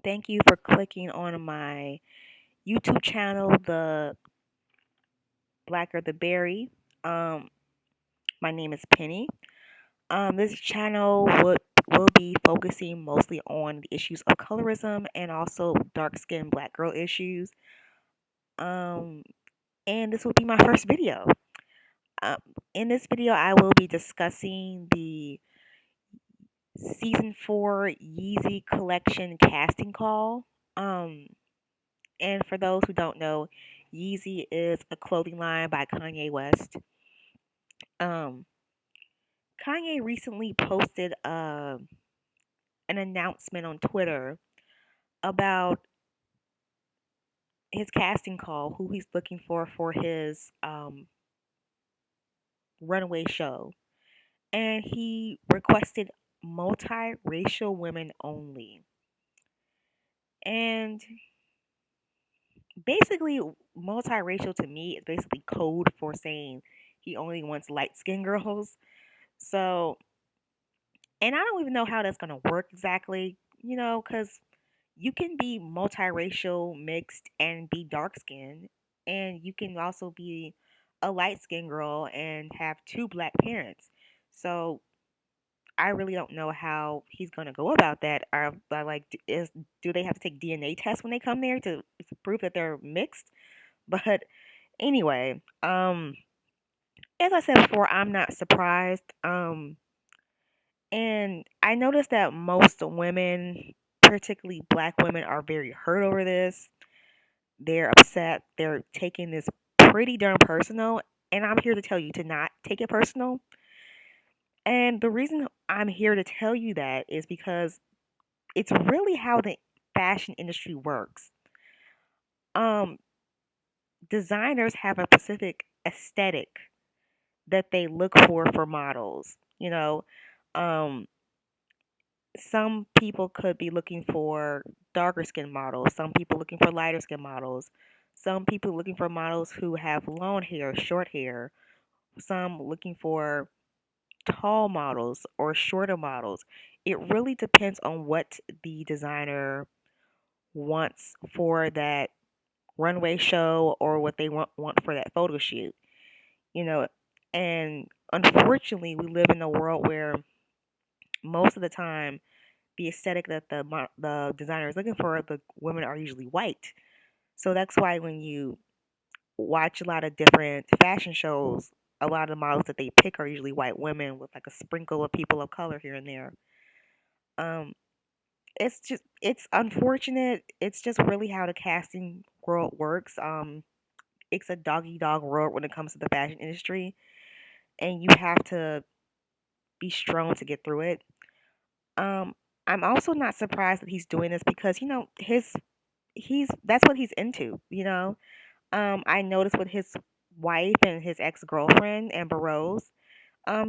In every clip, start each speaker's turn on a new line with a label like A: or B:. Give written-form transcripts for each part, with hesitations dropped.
A: Thank you for clicking on my YouTube channel, The Blacker the Berry. Um, my name is Penny. This channel will be focusing mostly on the issues of colorism and also dark skinned black girl issues. Um, and this will be my first video. Um, in this video, I will be discussing the season 4 Yeezy collection casting call. Um, And for those who don't know, Yeezy is a clothing line by Kanye West. Um, Kanye recently posted an announcement on Twitter about his casting call, who he's looking for his runway show. And he requested multiracial women only. And basically, multiracial to me is basically code for saying he only wants light skinned girls. So and I don't even know how that's going to work exactly, because you can be multiracial, mixed, and be dark skinned. And you can also be a light skinned girl and have two black parents. So I really don't know how he's going to go about that. Do they have to take DNA tests when they come there to prove that they're mixed? But anyway, as I said before, I'm not surprised. And I noticed that most women, particularly black women, are very hurt over this. They're upset. They're taking this pretty darn personal. And I'm here to tell you to not take it personal. And the reason I'm here to tell you that is because it's really how the fashion industry works. Um, Designers have a specific aesthetic that they look for models. Um, some people could be looking for darker skin models, some people looking for lighter skin models, some people looking for models who have long hair, short hair, some looking for tall models or shorter models. It really depends on what the designer wants for that runway show or what they want for that photo shoot, you know. And unfortunately, we live in a world where most of the time the aesthetic that the designer is looking for, the women are usually white. So that's why when you watch a lot of different fashion shows, a lot of the models that they pick are usually white women with like a sprinkle of people of color here and there. Um, it's unfortunate. It's just really how the casting world works. It's a doggy dog world when it comes to the fashion industry, and you have to be strong to get through it. Um, I'm also not surprised that he's doing this because he's that's what he's into, you know. I noticed with his wife and his ex-girlfriend Amber Rose,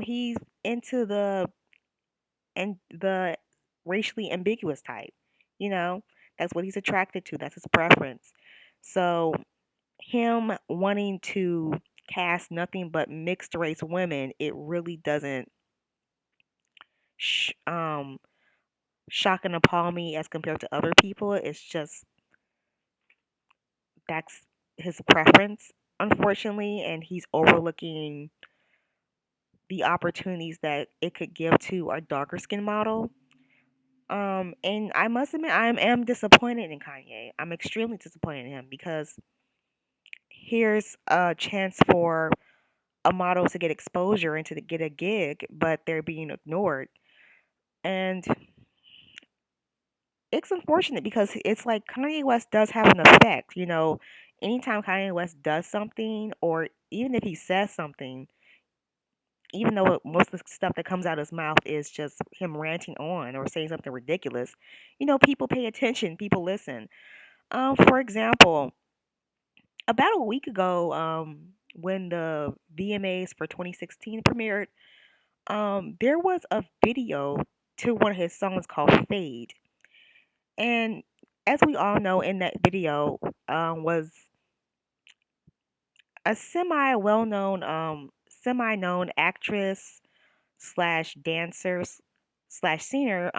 A: he's into the racially ambiguous type. You know, that's what he's attracted to. That's his preference. So him wanting to cast nothing but mixed race women, it really doesn't sh- um shock and appall me as compared to other people. It's just that's his preference, unfortunately, and he's overlooking the opportunities that it could give to a darker skin model. And I must admit, am disappointed in Kanye. I'm extremely disappointed in him because here's a chance for a model to get exposure and to get a gig, but they're being ignored. And it's unfortunate because it's like Kanye West does have an effect, you know. Anytime Kanye West does something, or even if he says something, even though most of the stuff that comes out of his mouth is just him ranting on or saying something ridiculous, people pay attention, people listen. For example, about a week ago, when the VMAs for 2016 premiered, there was a video to one of his songs called Fade. And as we all know, in that video was a semi known actress slash dancer slash singer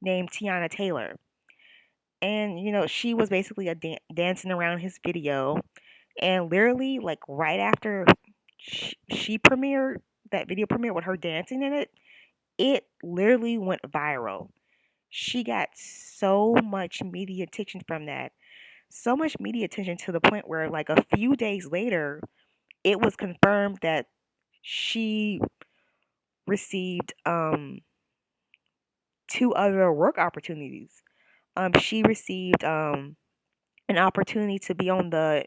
A: named Tiana Taylor. And she was basically dancing around his video, and literally like right after she premiered that video premiere with her dancing in it, it literally went viral. She got so much media attention from that. So much media attention to the point where like a few days later, it was confirmed that she received two other work opportunities. She received an opportunity to be on the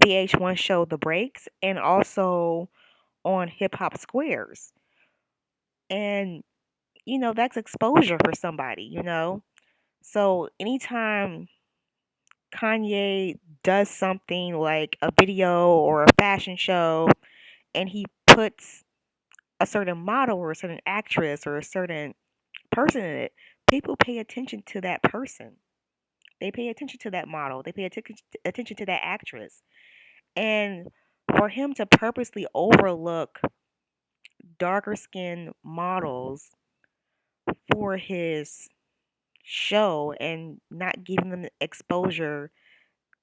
A: VH1 show The Breaks and also on Hip Hop Squares. And that's exposure for somebody. So anytime Kanye does something like a video or a fashion show and he puts a certain model or a certain actress or a certain person in it, people pay attention to that person. They pay attention to that model. They pay attention to that actress. And for him to purposely overlook darker skinned models for his show and not giving them the exposure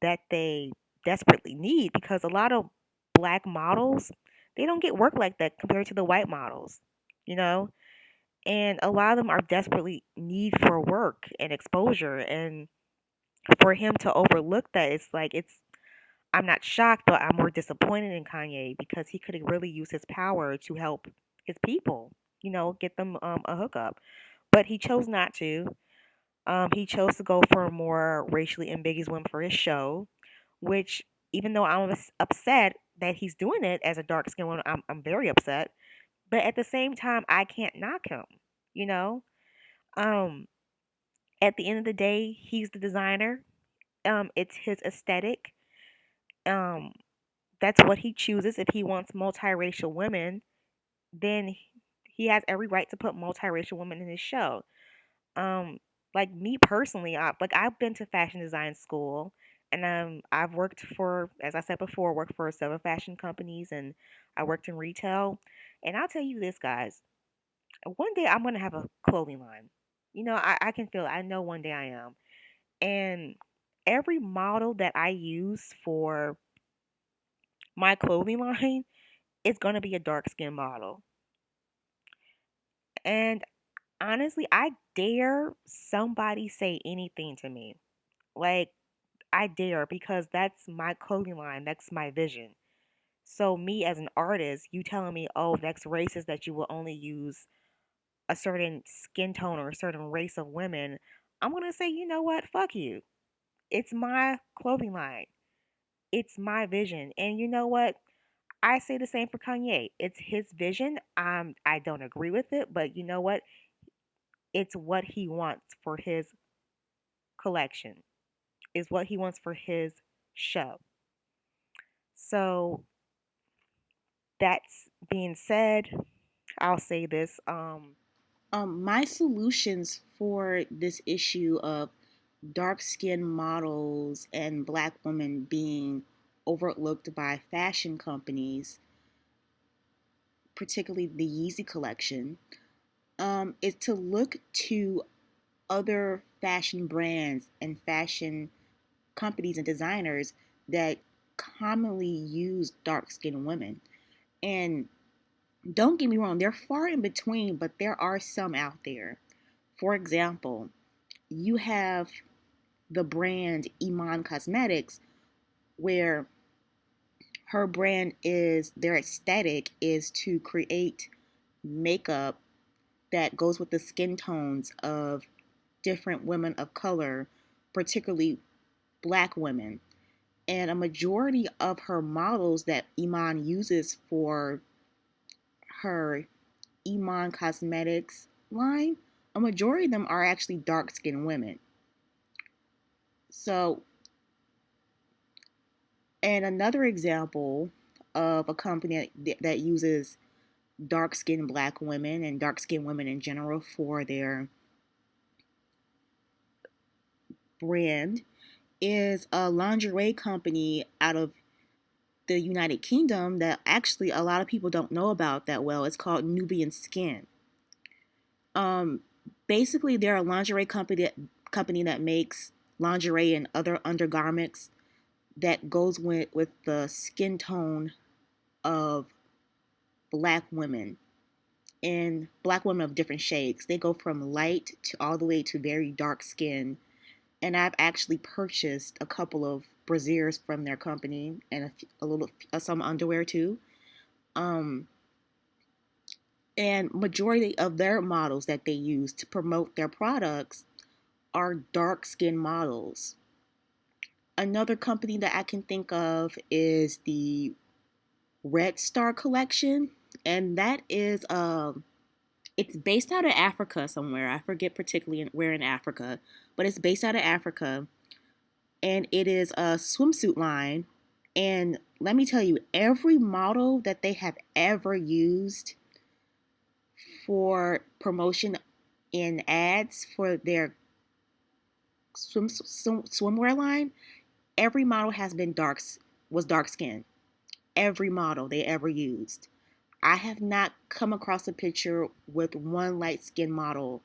A: that they desperately need, because a lot of black models, they don't get work like that compared to the white models, you know? And a lot of them are desperately need for work and exposure, and for him to overlook that, it's like it's I'm not shocked, but I'm more disappointed in Kanye because he could have really used his power to help his people, get them a hookup. But he chose not to. He chose to go for a more racially ambiguous women for his show, which, even though I'm upset that he's doing it as a dark skinned woman, I'm very upset. But at the same time, I can't knock him, you know? Um, at the end of the day, he's the designer. It's his aesthetic. Um, that's what he chooses. If he wants multiracial women, then he has every right to put multiracial women in his show. Um, like me personally, I've been to fashion design school, and I've worked for, as I said before, worked for several fashion companies, and I worked in retail. And I'll tell you this, guys, one day I'm gonna have a clothing line. I can feel it. I know one day I am. And every model that I use for my clothing line is gonna be a dark skinned model. And honestly, I dare somebody say anything to me. Like, I dare, because that's my clothing line, that's my vision. So me as an artist, you telling me, oh, that's racist that you will only use a certain skin tone or a certain race of women, I'm gonna say, you know what? Fuck you. It's my clothing line. It's my vision. And you know what? I say the same for Kanye. It's his vision. I don't agree with it, but you know what? It's what he wants for his collection. Is what he wants for his show. So that's being said, I'll say this.
B: My solutions for this issue of dark skinned models and black women being overlooked by fashion companies, particularly the Yeezy collection, is to look to other fashion brands and fashion companies and designers that commonly use dark skinned women. And don't get me wrong, they're far in between, but there are some out there. For example, you have the brand Iman Cosmetics, where her brand is their aesthetic is to create makeup that goes with the skin tones of different women of color, particularly black women. And a majority of her models that Iman uses for her Iman Cosmetics line, a majority of them are actually dark skinned women. So, and another example of a company that uses dark skinned black women and dark skinned women in general for their brand is a lingerie company out of the United Kingdom that actually a lot of people don't know about that well. It's called Nubian Skin. Um, Basically, they're a lingerie company that makes lingerie and other undergarments that goes with the skin tone of black women, and black women of different shades. They go from light to all the way to very dark skin. And I've actually purchased a couple of brasiers from their company and a little some underwear too. Um, and majority of their models that they use to promote their products are dark skin models. Another company that I can think of is the Red Star collection, and that is it's based out of Africa somewhere. I forget particularly where in Africa, but it's based out of Africa, and it is a swimsuit line. And let me tell you, every model that they have ever used for promotion in ads for their swimwear line, every model has been was dark skinned. Every model they ever used. I have not come across a picture with one light skinned model.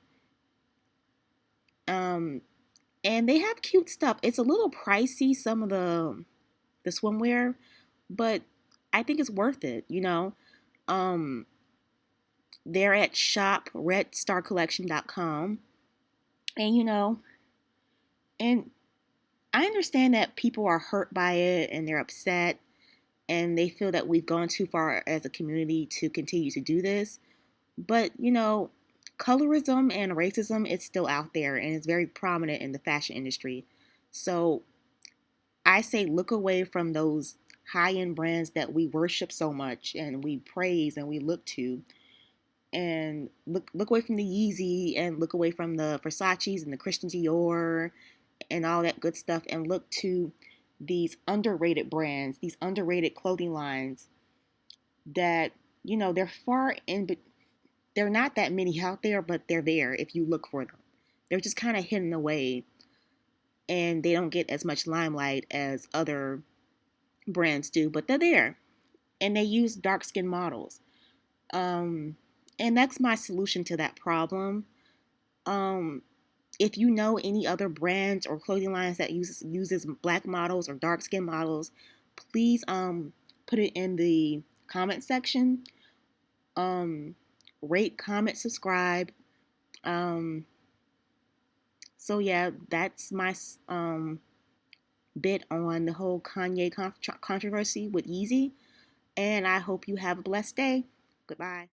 B: Um, and they have cute stuff. It's a little pricey, some of the swimwear, but I think it's worth it. Um, they're at shopredstarcollection.com, and and I understand that people are hurt by it and they're upset and they feel that we've gone too far as a community to continue to do this. But, colorism and racism is still out there and it's very prominent in the fashion industry. So I say look away from those high end brands that we worship so much and we praise and we look to, and look away from the Yeezy and look away from the Versace's and the Christian Dior and all that good stuff, and look to these underrated brands, these underrated clothing lines that, they're far in, but they're not that many out there, but they're there if you look for them. They're just kind of hidden away and they don't get as much limelight as other brands do, but they're there and they use dark skinned models. Um, and that's my solution to that problem. Um, if you know any other brands or clothing lines that uses black models or dark skin models, please put it in the comment section. Um, rate, comment, subscribe. Um, so yeah, that's my bit on the whole Kanye controversy with Yeezy, and I hope you have a blessed day. Goodbye.